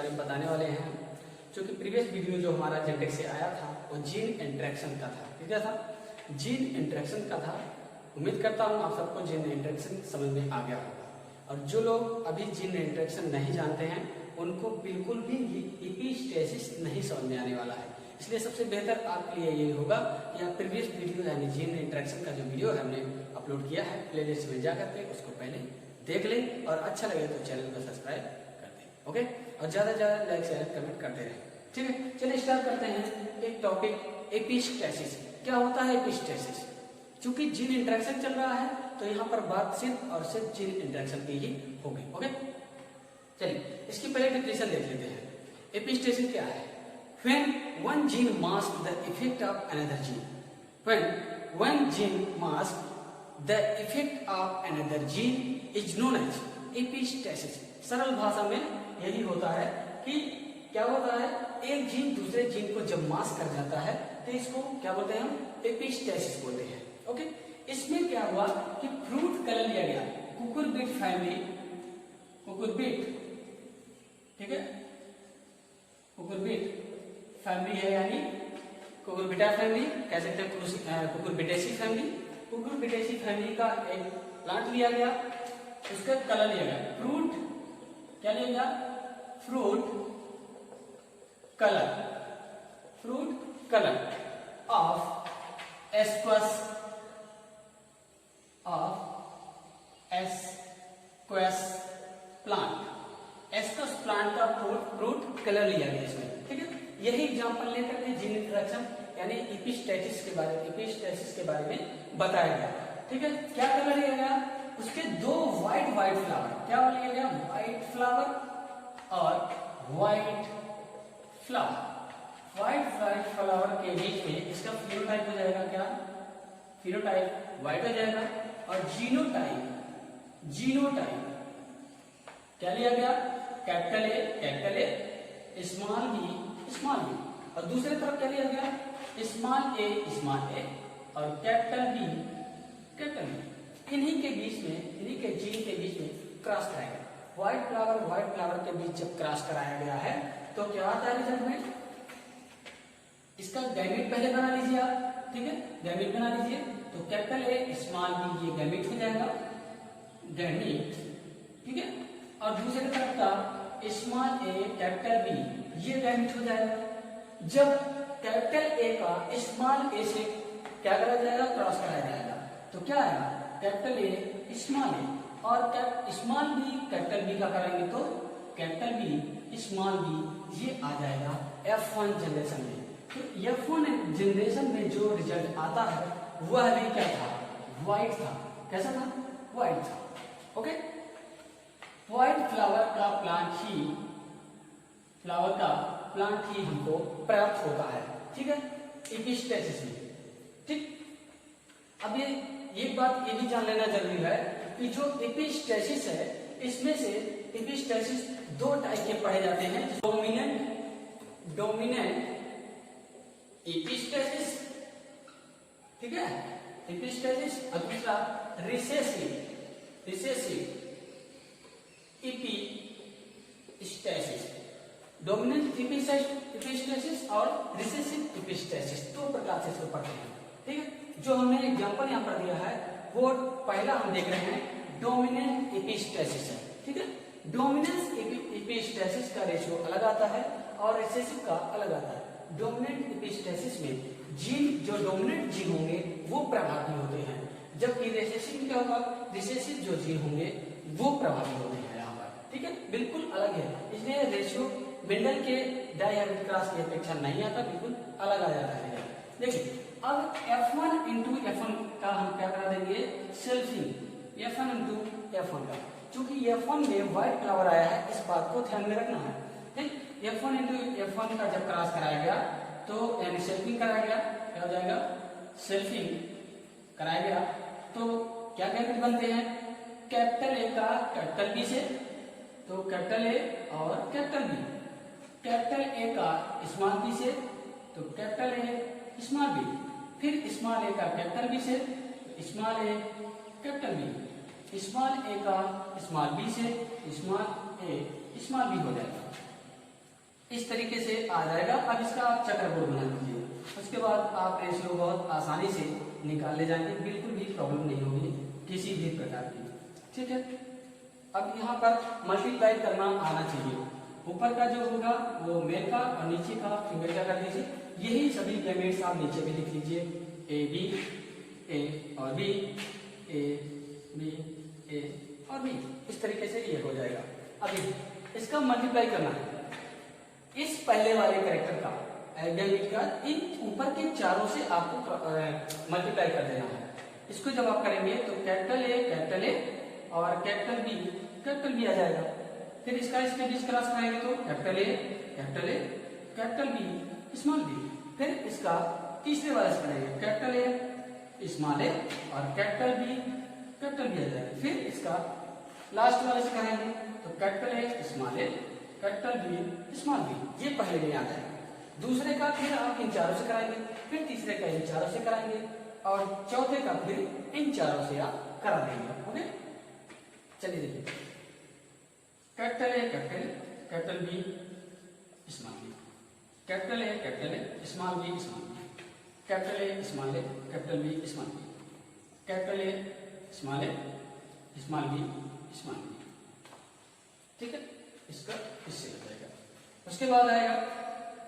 बारे में बताने वाले हैं। क्योंकि प्रीवियस वीडियो जो हमारा जेनेटिक से आया था वो जीन इंटरेक्शन का था। ठीक है था, जीन इंटरेक्शन का था। उम्मीद करता हूँ आप सबको जीन इंटरेक्शन समझ में आ गया होगा। और जो लोग अभी जीन इंटरेक्शन नहीं जानते हैं उनको बिल्कुल भी एपिस्टेसिस नहीं समझ में आने वाला है। इसलिए सबसे बेहतर आपके लिए ये होगा कि आप प्रीवियस वीडियो यानी जीन इंटरेक्शन का जो वीडियो है हमने अपलोड किया है प्लेलिस्ट में जाकर के उसको पहले देख लें और अच्छा लगे तो चैनल को सब्सक्राइब कर दें। ओके, और ज़्यादा से ज़्यादा लाइक शेयर कमेंट करते रहें। ठीक है, चलिए स्टार्ट करते हैं एक टॉपिक एपिस्टेसिस। क्या होता है एपिस्टेसिस? चूंकि जीन इंटरेक्शन चल रहा है तो यहाँ पर बात सिर्फ और सिर्फ जीन इंटरेक्शन की ही होगी। ओके, चलिए इसकी पहले डेफिनेशन देख लेते हैं। एपिस्टेसिस क्या है? When one gene masks the effect of another gene. When one gene masks the effect of another gene is known as epistasis. सरल भाषा में यही होता है कि क्या होता है, एक जीन दूसरे जीन को जब मास्क कर जाता है तो इसको क्या बोलते हैं हम? एपिस्टेसिस बोलते हैं। ओके, इसमें क्या हुआ कि फ्रूट कलर लिया गया कुकुरबिट फैमिली, कुकुरबिट, ठीक है, कुकुरबिट फैमिली है यानी कुकुरबिटा फैमिली कह सकते हैं, कुकुरबिटेसी फैमिली। कुकुरबिटेसी फैमिली का एक प्लांट लिया गया, उसका कलर लिया गया फ्रूट, क्या लिया गया? Fruit colour, fruit colour of Aesculus, of Aesculus plant. Aesculus plant का फ्रूट कलर लिया गया इसमें। ठीक है, यही एग्जांपल लेकर के जीन इंटरेक्शन यानी एपिस्टेसिस के बारे में बताया गया। ठीक है, क्या कलर लिया गया? उसके दो व्हाइट फ्लावर, क्या लिया गया? व्हाइट फ्लावर और व्हाइट फ्लावर। व्हाइट फ्लावर के बीच में इसका फिनोटाइप हो जाएगा क्या? फिनोटाइप व्हाइट हो जाएगा। और जीनोटाइप क्या लिया गया? कैपिटल ए, स्मॉल बी, और दूसरे तरफ क्या लिया गया? स्मॉल ए और कैपिटल बी। इन्हीं के बीच में, इन्हीं के जीन के बीच में क्रॉस कराया गया। व्हाइट फ्लावर के बीच जब क्रॉस कराया गया है तो क्या आता है रिजल्ट में? इसका गैमेट पहले बना लीजिए आप। ठीक है, गैमेट बना लीजिए तो कैपिटल ए स्मॉल बी ये गैमेट हो जाएगा, गैमेट। ठीक है, और दूसरे तरफ का स्मॉल ए कैपिटल बी ये गैमेट हो जाएगा। जब कैपिटल ए का स्मॉल ए से क्या करा जाएगा? क्रॉस कराया जाएगा तो क्या आएगा? कैपिटल ए स्मॉल ए, और स्मॉल बी कैपिटल बी का कराएंगे तो कैपिटल बी स्मॉल बी ये आ जाएगा F1 जनरेशन में। तो F1 जनरेशन में जो रिजल्ट आता है वह भी क्या था? व्हाइट था। कैसा था? व्हाइट था। ओके, व्हाइट फ्लावर का प्लांट ही हमको प्राप्त होता है। ठीक है, एपिस्टेसिस में। ठीक, अब ये एक बात ये भी जान लेना जरूरी है कि जो एपिस्टेसिस है इसमें से एपिस्टेसिस दो टाइप के पढ़े जाते हैं। डोमिनेंट एपिस्टेसिस, ठीक है, एपिस्टेसिस, और दूसरा रिसेसिव एपिस्टेसिस। डोमिनेंट एपिस्टेसिस और रिसेसिव एपिस्टेसिस दो प्रकार से इसको पढ़ते हैं। ठीक है, जो हमने एग्जांपल यहाँ पर दिया है वो पहला हम देख रहे हैं डोमिनेंट एपिस्टेसिस है। ठीक है, डोमिनेंस एपिस्टेसिस का रेशियो अलग आता है और रिसेसिव का अलग आता है। डोमिनेंट एपिस्टेसिस में जीन जो डोमिनेंट जीन होंगे वो प्रभावी होते हैं, जबकि रिसेसिव में क्या होगा? रिसेसिव जो जीन होंगे वो प्रभावी होते हैं यहाँ पर। ठीक है, बिल्कुल अलग है। इसलिए रेशियो मेंडल के डायहेब्रिड क्रॉस की अपेक्षा नहीं आता, बिल्कुल अलग आ जाता है। देखिए अब F1 इंटू F1 का हम क्या करा देंगे? सेल्फिंग F1 इंटू F1 का। चूंकि F1 में व्हाइट फ्लावर आया है इस बात को ध्यान में रखना है। ठीक, F1 इंटू F1 का जब क्रॉस कराया गया तो यानी सेल्फिंग कराया गया, क्या हो जाएगा? सेल्फिंग कराया गया तो क्या गैमेट बनते हैं? कैपिटल ए का कैपिटल बी से, तो कैपिटल ए और कैपिटल बी। कैपिटल ए का स्मॉल बी से तो कैपिटल ए स्मॉल बी, फिर स्मॉल ए का कैपिटल बी से small A capital B, small ए का स्मॉल बी से स्मॉल ए स्मॉल बी हो जाएगा। इस तरीके से आ जाएगा। अब इसका आप चक्रबोर्ड बना दीजिए, उसके बाद आप रेशियो बहुत आसानी से निकाल ले जाएंगे, बिल्कुल भी प्रॉब्लम नहीं होगी किसी भी प्रकार की। ठीक है, अब यहाँ पर मल्टीप्लाई करना आना चाहिए। ऊपर का जो होगा वो मेल का और नीचे का फिंगर क्या कर दीजिए, यही सभी पेमेंट्स आप नीचे भी लिख लीजिए, ए बी, ए और बी, ए बी, ए और बी, इस तरीके से ये हो जाएगा। अभी इसका मल्टीप्लाई करना है इस पहले वाले कैरेक्टर का एल्फाबेट का इन ऊपर के चारों से आपको मल्टीप्लाई कर देना है। इसको जब आप करेंगे तो कैपिटल ए और कैपिटल बी आ जाएगा। फिर इसका इसके बीच क्रॉस कराएंगे तो capital A capital B small B. फिर इसका तीसरे वाले से करेंगे कैपिटल ए स्मॉल ए और कैपिटल बी आ जाएगा। फिर इसका लास्ट वाले से करेंगे तो capital A small A capital B small B, ये पहले में आ जाएगा। दूसरे का फिर आप इन चारों से कराएंगे, फिर तीसरे का इन चारों से कराएंगे और चौथे का फिर इन चारों से आप करा देंगे। ओके, चलिए देखिए, capital A capital B small B, capital A small B, capital A small A capital B small B, capital A small B small B. ठीक है, इसका इससे हो जाएगा। उसके बाद आएगा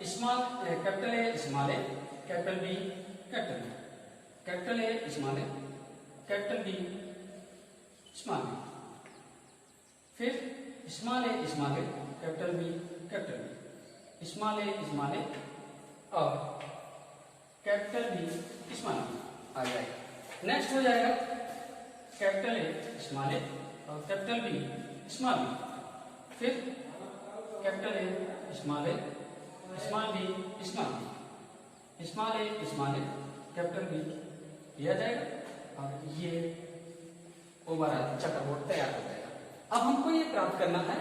small capital A small A capital B capital B, capital A small A capital B small B, फिर small A capital B small A और कैपिटल बी स्मॉल बी आ जाएगा। नेक्स्ट हो जाएगा कैपिटल ए स्मॉल ए और capital B small B, फिर capital A small B small A capital B आ जाएगा और ये ओवरऑल चक्रबोर्ड तैयार हो जाएगा। अब हमको ये प्राप्त करना है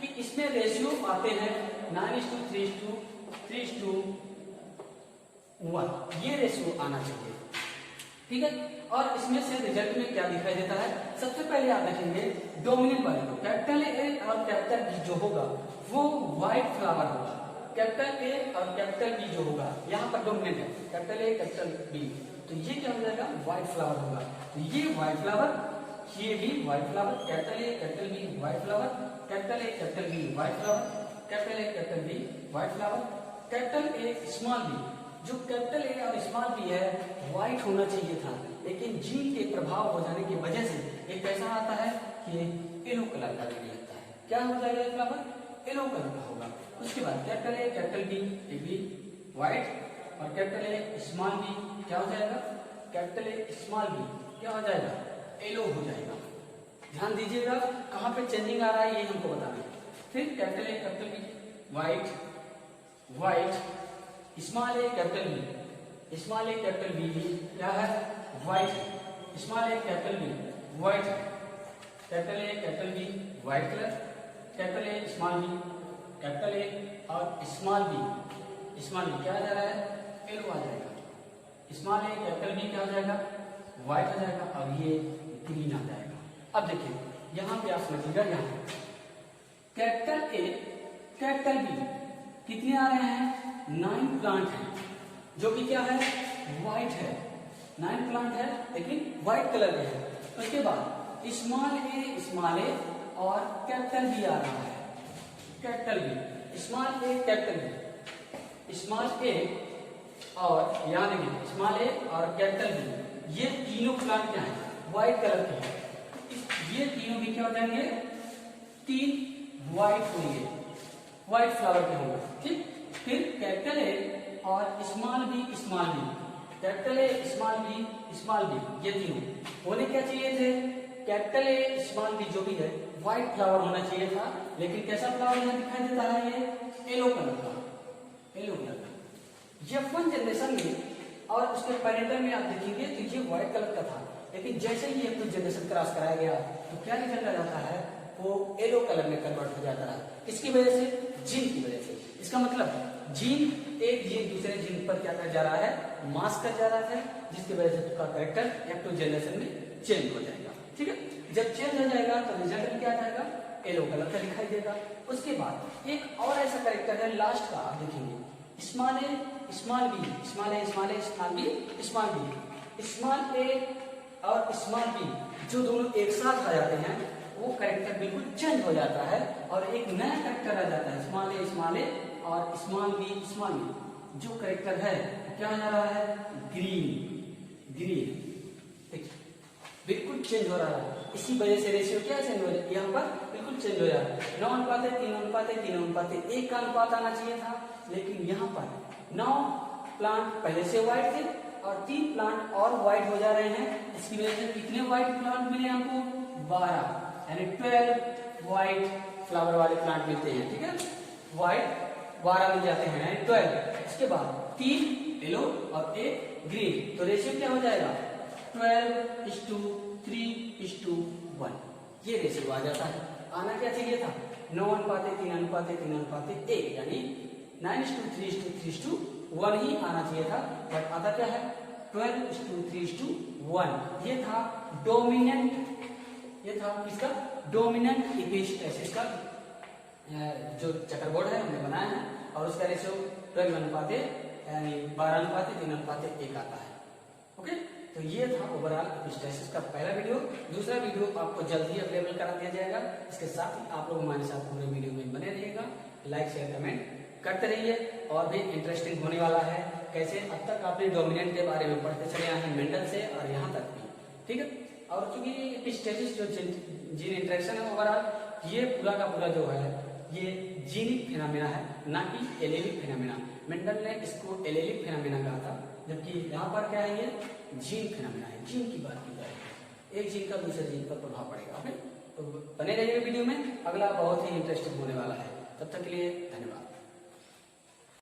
कि इसमें रेशियो आते हैं 9:3:1, ये रेशियो आना चाहिए। ठीक है, और इसमें से रिजल्ट में क्या दिखाई देता है, सबसे पहले आप देखेंगे डोमिनेंट वाले को, कैपिटल ए और कैपिटल बी जो होगा वो व्हाइट फ्लावर होगा। कैपिटल ए और कैपिटल बी जो होगा यहाँ पर डोमिनेंट है, कैपिटल ए कैपिटल बी, तो ये क्या हो जाएगा, व्हाइट फ्लावर होगा। तो ये व्हाइट फ्लावर, ये भी white flower, capital A capital B white flower, capital A capital B white flower, capital A capital B white flower, capital A small B, जो कैपिटल ए और स्मॉल बी है white होना चाहिए था, लेकिन gene के प्रभाव हो जाने की वजह से एक ऐसा आता है कि येलो कलर का दिखने लगता है। क्या हो जाएगा फ्लावर, येलो कलर का होगा। उसके बाद capital A capital B white और कैपिटल ए स्मॉल बी क्या हो जाएगा, कैपिटल ए स्मॉल बी क्या हो जाएगा, येलो हो जाएगा। ध्यान दीजिएगा कहाँ पे चेंजिंग आ रहा है ये हमको बताना है। फिर capital A capital B white small A capital B क्या है, white, small A capital B white, capital A capital B white colour, capital A small B capital A और स्मॉल बी क्या आ जा रहा है, येलो आ जाएगा। स्मॉल ए कैपिटल बी क्या हो जाएगा, व्हाइट आ जाएगा और ये ग्रीन आ जाएगा। अब देखिए यहाँ पे आप समझिएगा, यहाँ कैपिटल ए कैपिटल बी कितने आ रहे हैं, 9 प्लांट है, जो कि क्या है, व्हाइट है। 9 प्लांट है लेकिन व्हाइट कलर के है। उसके बाद स्मॉल ए और कैपिटल बी आ रहा है, capital B small A capital B, small A और यहाँ देखिए स्मॉल ए और कैपिटल बी, ये तीनों प्लांट क्या है, व्हाइट कलर के हैं। ये तीनों भी क्या हो जाएंगे, 3 व्हाइट होंगे, व्हाइट फ्लावर के होंगे। ठीक, फिर कैपिटल ए और small B capital A small B ये तीनों होने क्या चाहिए थे, कैपिटल ए स्मॉल बी जो भी है व्हाइट फ्लावर होना चाहिए था, लेकिन कैसा फ्लावर यहाँ दिखाई देता है, ये येलो कलर का। F1 जनरेशन में और उसके पैरेंटल में आप देखेंगे तो ये व्हाइट कलर का था, लेकिन जैसे ही F2 जनरेशन क्रॉस कराया गया तो क्या निकल जाता है, वो येलो कलर में कन्वर्ट हो जाता है। किसकी वजह से, जीन की वजह से। इसका मतलब जीन एक जीन दूसरे जीन पर क्या कर जा रहा है, मास कर जा रहा है, जिसकी वजह से उसका कैरेक्टर F2 जनरेशन में चेंज हो जाएगा। ठीक है, जब चेंज हो जाएगा तो रिजल्ट में क्या आ जाएगा, येलो कलर का दिखाई देगा। उसके बाद एक और ऐसा कैरेक्टर है लास्ट का, आप देखेंगे small A small B, small A small A small B small B, small A और स्मॉल बी जो दोनों एक साथ आ जाते हैं वो कैरेक्टर बिल्कुल चेंज हो जाता है और एक नया कैरेक्टर आ जाता है स्मॉल ए और स्मॉल बी। जो कैरेक्टर है क्या हो जा रहा है, ग्रीन ग्रीन, बिल्कुल चेंज हो रहा है। इसी वजह से रेशियो क्या चेंज हो रहा है, यहाँ पर बिल्कुल चेंज हो रहा है। 9:3:3:3:1 का अनुपात आना चाहिए था, लेकिन यहाँ पर 9 प्लांट पहले से व्हाइट थे और 3 प्लांट और व्हाइट हो जा रहे हैं। इसकी वजह से कितने व्हाइट प्लांट मिले हमको, 12, यानी 12 व्हाइट फ्लावर वाले प्लांट मिलते हैं। ठीक है, व्हाइट 12 मिल जाते हैं, यानी 12। इसके बाद 3 येलो और 1 ग्रीन, तो रेशियो क्या हो जाएगा, 12:3:1। ये रेशियो आ जाता है। आना क्या चाहिए था, 9:3:3:1, यानी 9:3:3:1 ही आना चाहिए था, बट आता क्या है 12:3:1। ये था डोमिनेंट, ये था किसका, डोमिनेंट एपिस्टाइसिस का जो चक्रबोर्ड है हमने बनाया है, और उसका रेशियो 12 यानी 12:3:1 आता है। ओके, तो ये था ओवरऑल एपिस्टाइसिस का पहला वीडियो। दूसरा वीडियो आपको जल्द ही अवेलेबल करा दिया जाएगा। इसके साथ ही आप लोग हमारे साथ पूरे वीडियो में बने रहिएगा, लाइक शेयर कमेंट करते रहिए, और भी इंटरेस्टिंग होने वाला है। कैसे अब तक आपने डोमिनेंट के बारे में पढ़ते चले आए हैं मेंडल से, और यहाँ तक भी, ठीक है। और चूंकि एपिस्टाइसिस जो जीन इंटरेक्शन है ओवरऑल, ये पूरा का पूरा जो है ये जीनिक फिनोमेना है, ना कि एलेलिक फिनोमेना। मेंडल ने इसको एलेलिक फिनोमेना कहा था, जबकि यहाँ पर क्या है, ये जीन फिनोमेना है। जीन की बात की जाए, एक जीन का दूसरे जीन पर प्रभाव पड़ेगा। ओके, तो बने रहिए वीडियो में, अगला बहुत ही इंटरेस्टिंग होने वाला है। तब तक के लिए धन्यवाद।